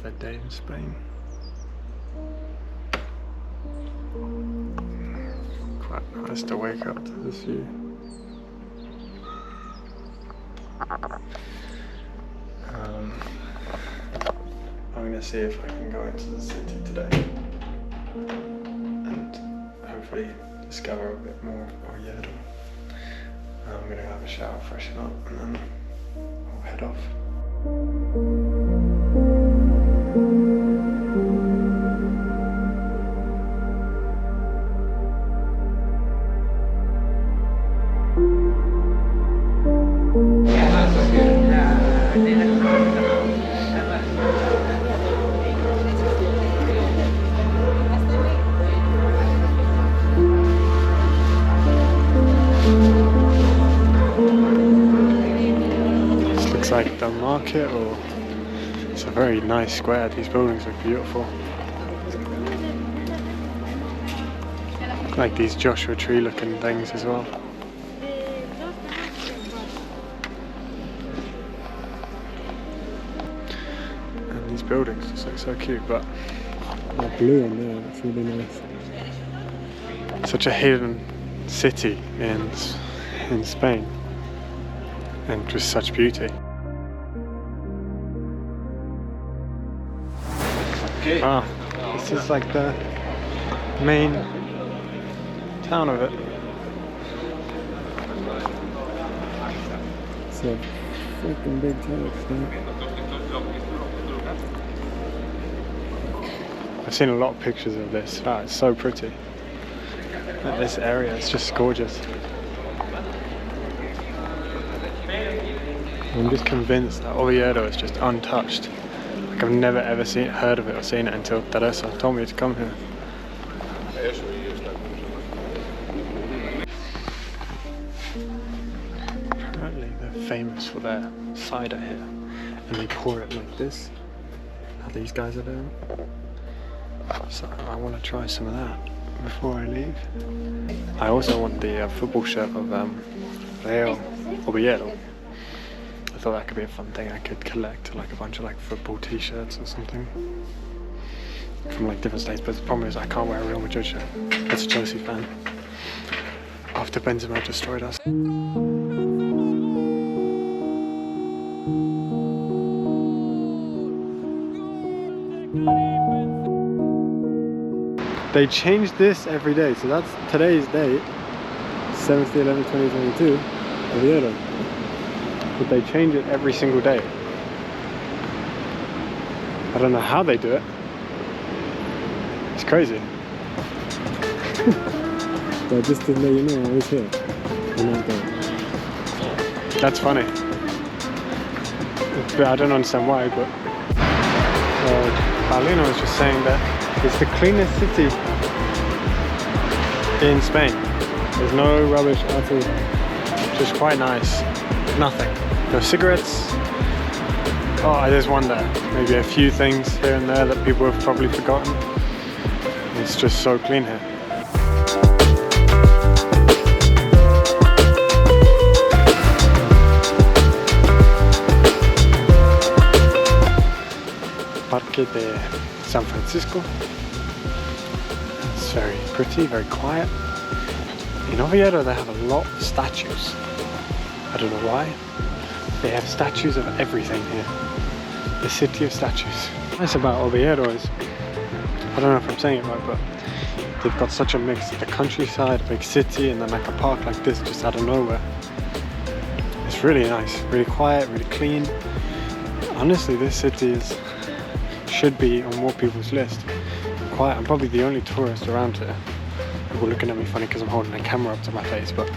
perfect day in Spain. Quite nice to wake up to this view. I'm gonna see if I can go into the city today and hopefully discover a bit more of Oviedo. I'm gonna have a shower, freshen up, and then I'll head off. Like the market, or it's a very nice square. These buildings are beautiful, like these Joshua tree looking things as well. And these buildings just look so cute, but that blue on there, it's really nice. Such a hidden city in Spain, and just such beauty. Ah, this is like the main town of it. It's a freaking big church there. I've seen a lot of pictures of this. Ah, it's so pretty. Like this area, it's just gorgeous. I'm just convinced that Oviedo is just untouched. Like I've never ever heard of it or seen it until Teresa told me to come here. Apparently they're famous for their cider here, and they pour it like this, how these guys are doing. So I want to try some of that before I leave. I also want the football shirt of Real Oviedo. I thought that could be a fun thing I could collect, like a bunch of like football t-shirts or something from like different states, but the problem is I can't wear a Real Madrid shirt. As a Chelsea fan, after Benzema destroyed us. They change this every day, so that's today's date, 7th 11th 2022, Oviedo. But they change it every single day. I don't know how they do it. It's crazy. But just to let you know, I was here. That's funny. But I don't understand why, but Paulino was just saying that it's the cleanest city in Spain. There's no rubbish at all. Just quite nice. Nothing. No cigarettes. Oh, there's one there. Maybe a few things here and there that people have probably forgotten. It's just so clean here. Parque de San Francisco. It's very pretty, very quiet. In Oviedo they have a lot of statues. I don't know why. They have statues of everything here. The city of statues. What's nice about Oviedo is, I don't know if I'm saying it right, but they've got such a mix. The countryside, big city, and then like a park like this just out of nowhere. It's really nice, really quiet, really clean. Honestly, this city should be on more people's list. Quiet. I'm probably the only tourist around here. People are looking at me funny because I'm holding a camera up to my face, but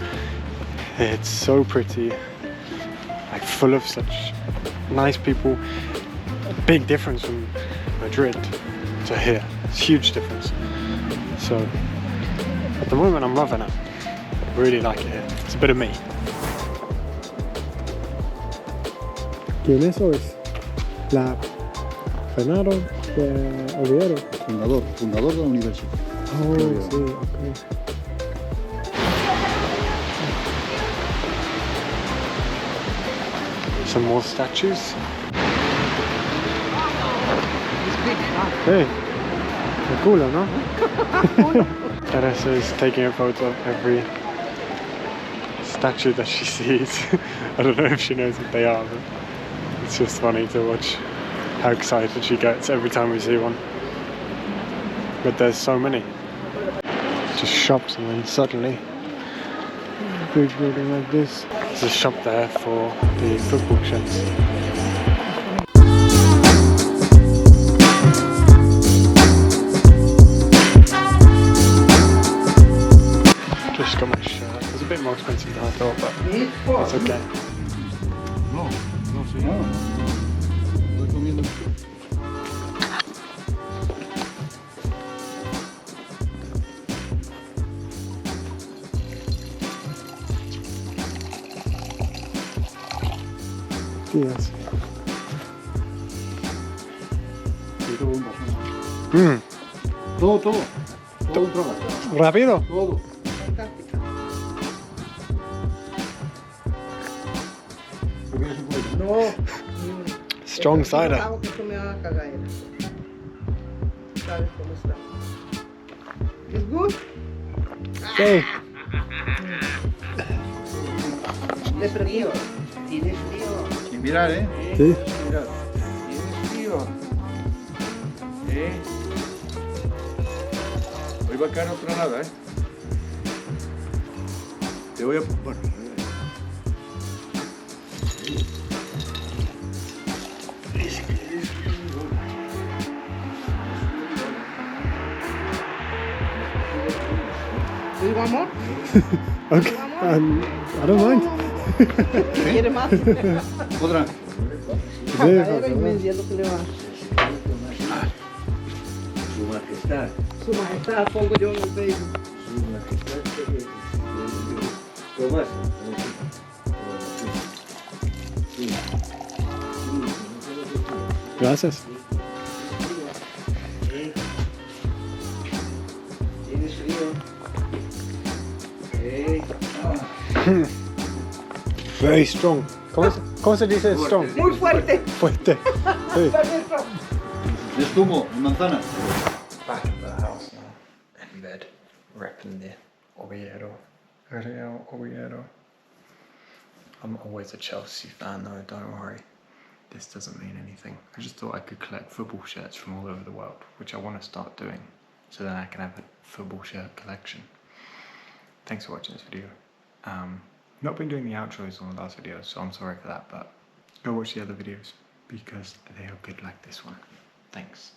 it's so pretty, like full of such nice people. A big difference from Madrid to here. It's a huge difference. So at the moment I'm loving it. I really like it here. It's a bit of me. ¿Quién es o es? La Fernando de Oviedo. Fundador de la universidad. Oh, sí, okay. Some more statues. Hey, el culo, ¿no? Teresa is taking a photo of every statue that she sees. I don't know if she knows what they are, but it's just funny to watch how excited she gets every time we see one. But there's so many. Just shops and then suddenly a big building like this. There's a shop there for the football shirts. Just got my shirt. It was a bit more expensive than I thought, but it's okay. No, sí. Estoy comiendo. Yes. Todo entraba. Rápido. Todo. Fantástica. ¿Por qué no se puede? No. Strong cider. Yo que esto me haga cagadera. ¿Sabes cómo está? ¿Es good? Sí. Le frío. ¿Tienes frío? Sin mirar, ¿eh? Sí. Sin mirar. ¿Tienes frío? ¿Eh? Hoy va a caer otra nada, ¿eh? Te voy a... Bueno, Do you want more? Okay. I don't mind. ¿Quiere más? otra. Cagadera inmensa es lo que le va. Su majestad. Su majestad, pongo yo en el Facebook. Su majestad. Tomás. Gracias. ¿Tienes frío? Very strong. ¿Cómo se dice strong? Muy fuerte. Fuerte. Sí. De zumo, de manzana. Back at the house now, in bed, repping the Oviedo. Oviedo. I'm always a Chelsea fan though, don't worry. This doesn't mean anything. I just thought I could collect football shirts from all over the world, which I want to start doing, so then I can have a football shirt collection. Thanks for watching this video. Not been doing the outros on the last videos, so I'm sorry for that, but go watch the other videos because they are good like this one. Thanks.